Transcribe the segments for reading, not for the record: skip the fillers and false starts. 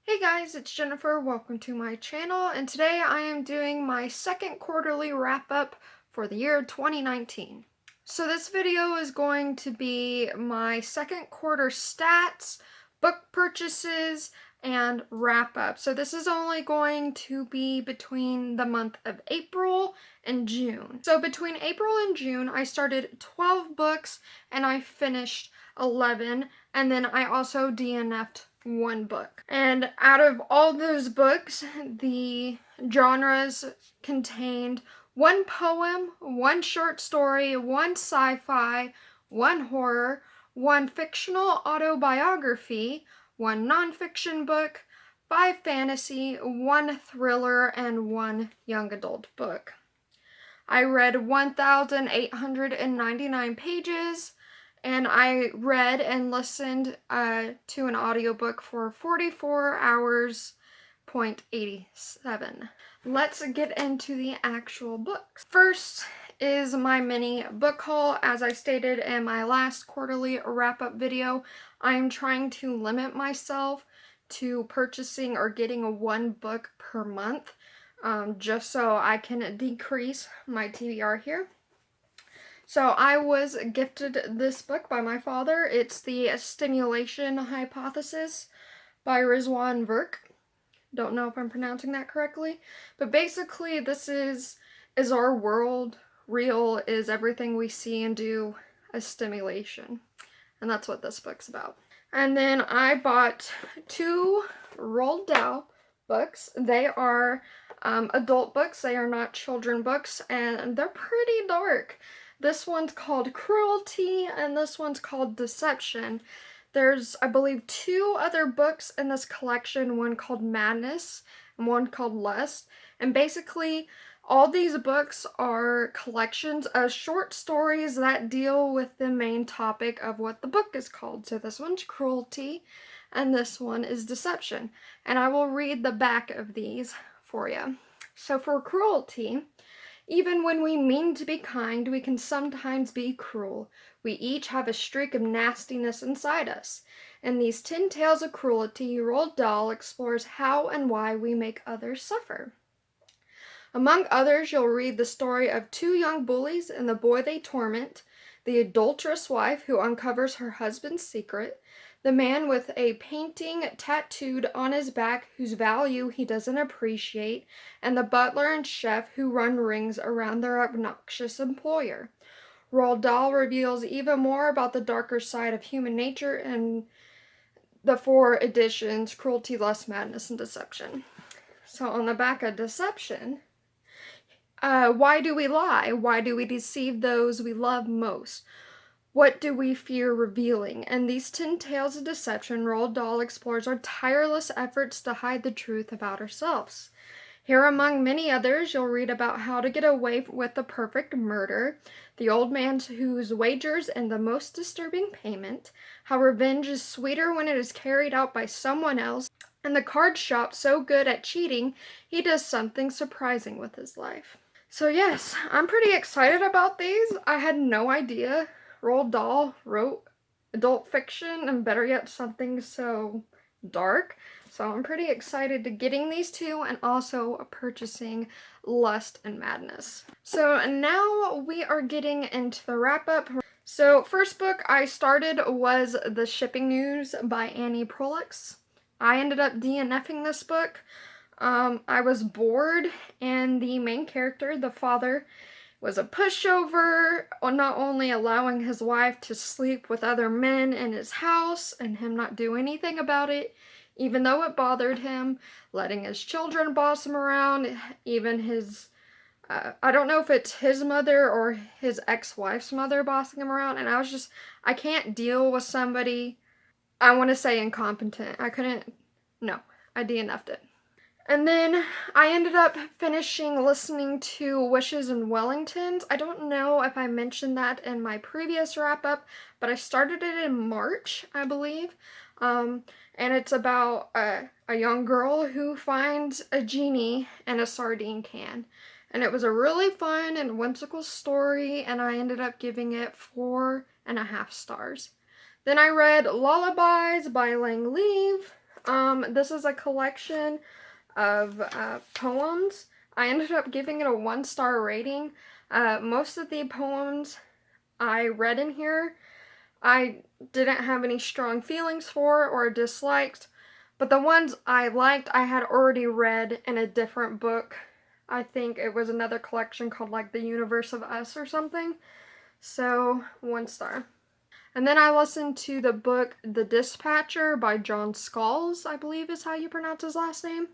Hey guys, it's Jennifer. Welcome to my channel, and today I am doing my second quarterly wrap-up for the year 2019. So this video is going to be my second quarter stats, book purchases, and wrap-up. So this is only going to be between the month of April and June. So between April and June, I started 12 books and I finished 11, and then I also DNF'd one book. And out of all those books, the genres contained one poem, one short story, one sci-fi, one horror, one fictional autobiography, one nonfiction book, 5 fantasy, one thriller, and one young adult book. I read 1,899 pages, and I read and listened to an audiobook for 44 hours, 0.87. Let's get into the actual books. First is my mini book haul. As I stated in my last quarterly wrap-up video, I am trying to limit myself to purchasing or getting one book per month, just so I can decrease my TBR here. So I was gifted this book by my father. It's The Stimulation Hypothesis by Rizwan Virk. Don't know if I'm pronouncing that correctly, but basically this is our world real? Is everything we see and do a stimulation? And that's what this book's about. And then I bought 2 Roald Dahl books. They are adult books. They are not children books, and they're pretty dark. This one's called Cruelty, and this one's called Deception. There's, I believe, 2 other books in this collection, one called Madness and one called Lust. And basically, all these books are collections of short stories that deal with the main topic of what the book is called. So this one's Cruelty, and this one is Deception. And I will read the back of these for you. So for Cruelty, even when we mean to be kind, we can sometimes be cruel. We each have a streak of nastiness inside us. In these 10 Tales of Cruelty, Roald Dahl explores how and why we make others suffer. Among others, you'll read the story of 2 young bullies and the boy they torment, the adulterous wife who uncovers her husband's secret, the man with a painting tattooed on his back whose value he doesn't appreciate, and the butler and chef who run rings around their obnoxious employer. Roald Dahl reveals even more about the darker side of human nature in the 4 editions, Cruelty, Lust, Madness, and Deception. So on the back of Deception, why do we lie? Why do we deceive those we love most? What do we fear revealing? In these 10 Tales of Deception, Roald Dahl explores our tireless efforts to hide the truth about ourselves. Here, among many others, you'll read about how to get away with the perfect murder, the old man whose wagers and the most disturbing payment, how revenge is sweeter when it is carried out by someone else, and the card shop so good at cheating, he does something surprising with his life. So yes, I'm pretty excited about these. I had no idea Roald Dahl wrote adult fiction, and better yet, something so dark. So I'm pretty excited to getting these 2 and also purchasing Lust and Madness. So now we are getting into the wrap-up. So first book I started was The Shipping News by Annie Proulx. I ended up DNFing this book. I was bored, and the main character, the father, was a pushover, not only allowing his wife to sleep with other men in his house and him not do anything about it, even though it bothered him, letting his children boss him around, even his, I don't know if it's his mother or his ex-wife's mother bossing him around, and I can't deal with somebody, I want to say incompetent. I DNF'd it. And then I ended up finishing listening to Wishes and Wellingtons. I don't know if I mentioned that in my previous wrap-up, but I started it in March, I believe. And it's about a young girl who finds a genie in a sardine can. And it was a really fun and whimsical story, and I ended up giving it 4.5 stars. Then I read Lullabies by Lang Leave. This is a collection of poems. I ended up giving it a 1-star rating. Most of the poems I read in here, I didn't have any strong feelings for or disliked, but the ones I liked, I had already read in a different book. I think it was another collection called like The Universe of Us or something. So, 1 star. And then I listened to the book The Dispatcher by John Skulls, I believe is how you pronounce his last name.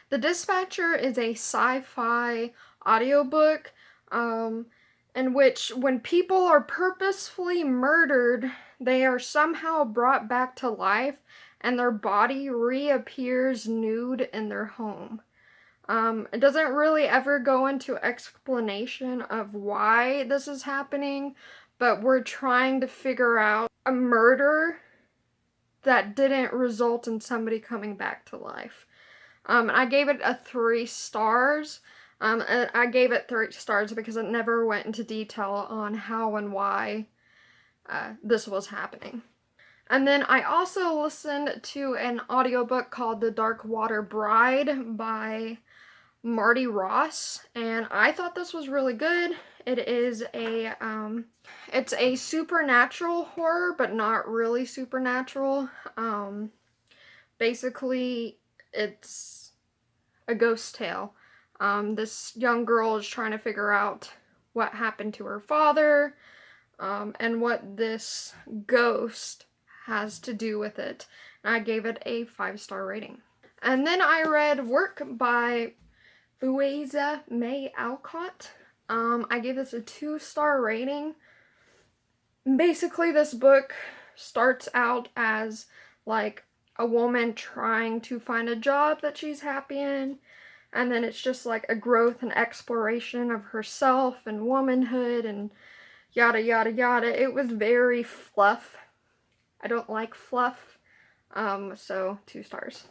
The Dispatcher is a sci-fi audiobook in which when people are purposefully murdered, they are somehow brought back to life and their body reappears nude in their home. It doesn't really ever go into explanation of why this is happening, but we're trying to figure out a murder that didn't result in somebody coming back to life. I gave it a 3 stars. And I gave it 3 stars because it never went into detail on how and why this was happening. And then I also listened to an audiobook called The Dark Water Bride by Marty Ross, and I thought this was really good. It is it's a supernatural horror, but not really supernatural. Basically, it's a ghost tale. This young girl is trying to figure out what happened to her father, and what this ghost has to do with it. And I gave it a 5-star rating. And then I read work by Louisa May Alcott. I gave this a 2-star rating. Basically, this book starts out as like a woman trying to find a job that she's happy in, and then it's just like a growth and exploration of herself and womanhood and yada yada yada. It was very fluff. I don't like fluff, so 2 stars.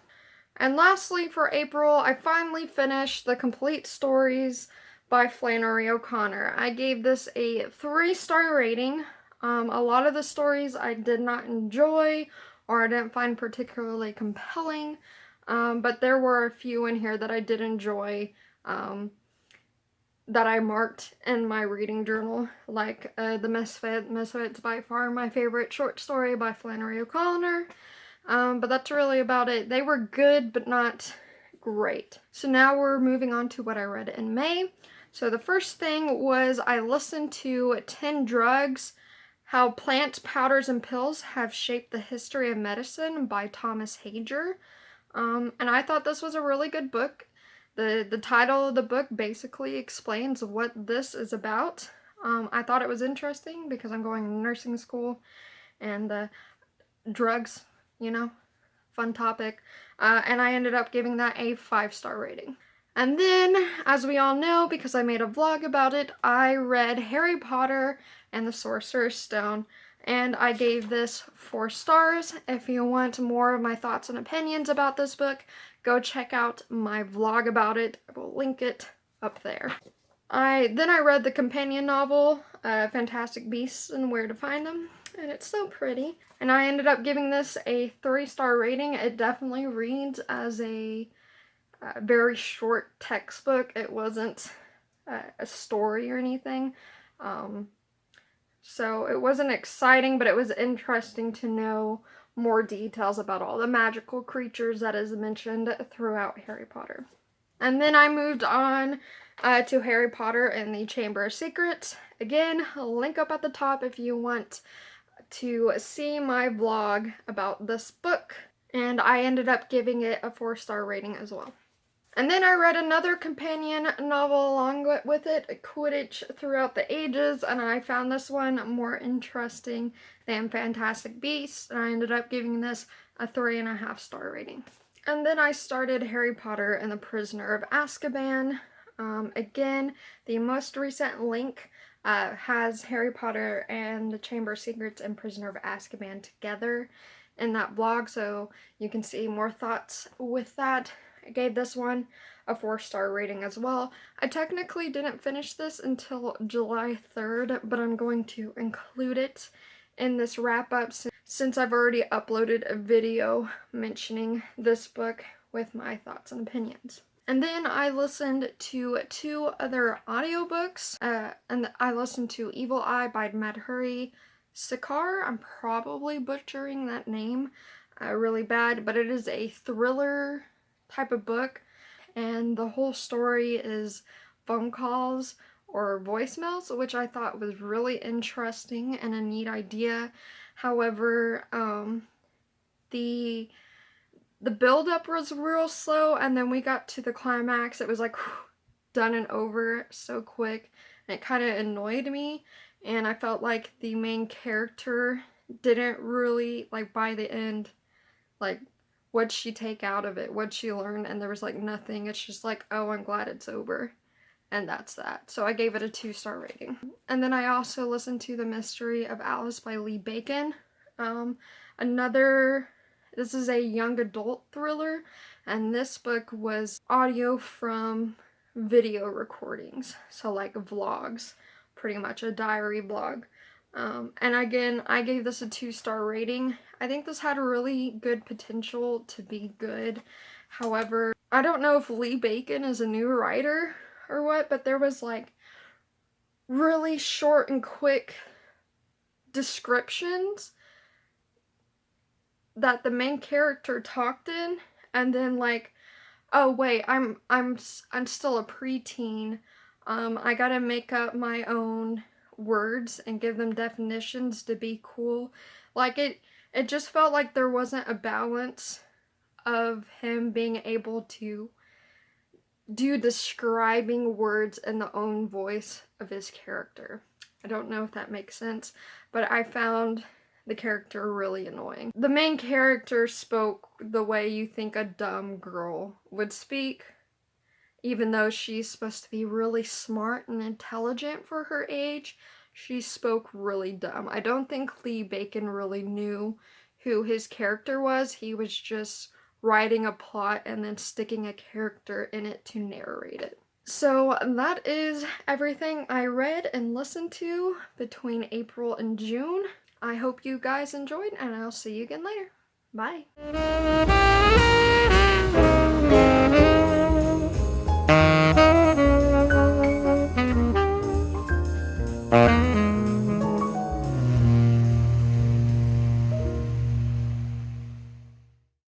And lastly, for April, I finally finished The Complete Stories by Flannery O'Connor. I gave this a 3-star rating. A lot of the stories I did not enjoy or I didn't find particularly compelling, but there were a few in here that I did enjoy, that I marked in my reading journal, like The Misfit. Misfit's by far my favorite short story by Flannery O'Connor. But that's really about it. They were good, but not great. So now we're moving on to what I read in May. So the first thing was I listened to 10 Drugs, How Plants, Powders, and Pills Have Shaped the History of Medicine by Thomas Hager. And I thought this was a really good book. The title of the book basically explains what this is about. I thought it was interesting because I'm going to nursing school and drugs, you know, fun topic. And I ended up giving that a 5-star rating. And then, as we all know, because I made a vlog about it, I read Harry Potter and the Sorcerer's Stone, and I gave this 4 stars. If you want more of my thoughts and opinions about this book, go check out my vlog about it. I will link it up there. Then I read the companion novel, Fantastic Beasts and Where to Find Them, and it's so pretty. And I ended up giving this a 3-star rating. It definitely reads as a very short textbook. It wasn't a story or anything. So it wasn't exciting, but it was interesting to know more details about all the magical creatures that is mentioned throughout Harry Potter. And then I moved on to Harry Potter and the Chamber of Secrets. Again, I'll link up at the top if you want to see my vlog about this book. And I ended up giving it a 4-star rating as well. And then I read another companion novel along with it, Quidditch Throughout the Ages, and I found this one more interesting than Fantastic Beasts, and I ended up giving this a 3.5-star rating. And then I started Harry Potter and the Prisoner of Azkaban. Again, the most recent link has Harry Potter and the Chamber of Secrets and Prisoner of Azkaban together in that vlog, so you can see more thoughts with that. I gave this one a 4-star rating as well. I technically didn't finish this until July 3rd, but I'm going to include it in this wrap-up since I've already uploaded a video mentioning this book with my thoughts and opinions. And then I listened to 2 other audiobooks, and I listened to Evil Eye by Madhuri Sikar. I'm probably butchering that name really bad, but it is a thriller type of book, and the whole story is phone calls or voicemails, which I thought was really interesting and a neat idea. However, the build-up was real slow, and then we got to the climax. It was like done and over so quick, and it kind of annoyed me, and I felt like the main character didn't really, like, by the end, like, what'd she take out of it? What'd she learn? And there was, like, nothing. It's just like, oh, I'm glad it's over. And that's that. So I gave it a 2-star rating. And then I also listened to The Mystery of Alice by Lee Bacon. This is a young adult thriller, and this book was audio from video recordings. So like vlogs, pretty much a diary vlog. And again, I gave this a 2-star rating. I think this had a really good potential to be good. However, I don't know if Lee Bacon is a new writer or what, but there was like really short and quick descriptions that the main character talked in, and then like, oh wait, I'm still a preteen. I gotta make up my own words and give them definitions to be cool. Like it just felt like there wasn't a balance of him being able to do describing words in the own voice of his character. I don't know if that makes sense, but I found the character really annoying. The main character spoke the way you think a dumb girl would speak, even though she's supposed to be really smart and intelligent for her age. She spoke really dumb. I don't think Lee Bacon really knew who his character was. He was just writing a plot and then sticking a character in it to narrate it. So that is everything I read and listened to between April and June. I hope you guys enjoyed, and I'll see you again later. Bye.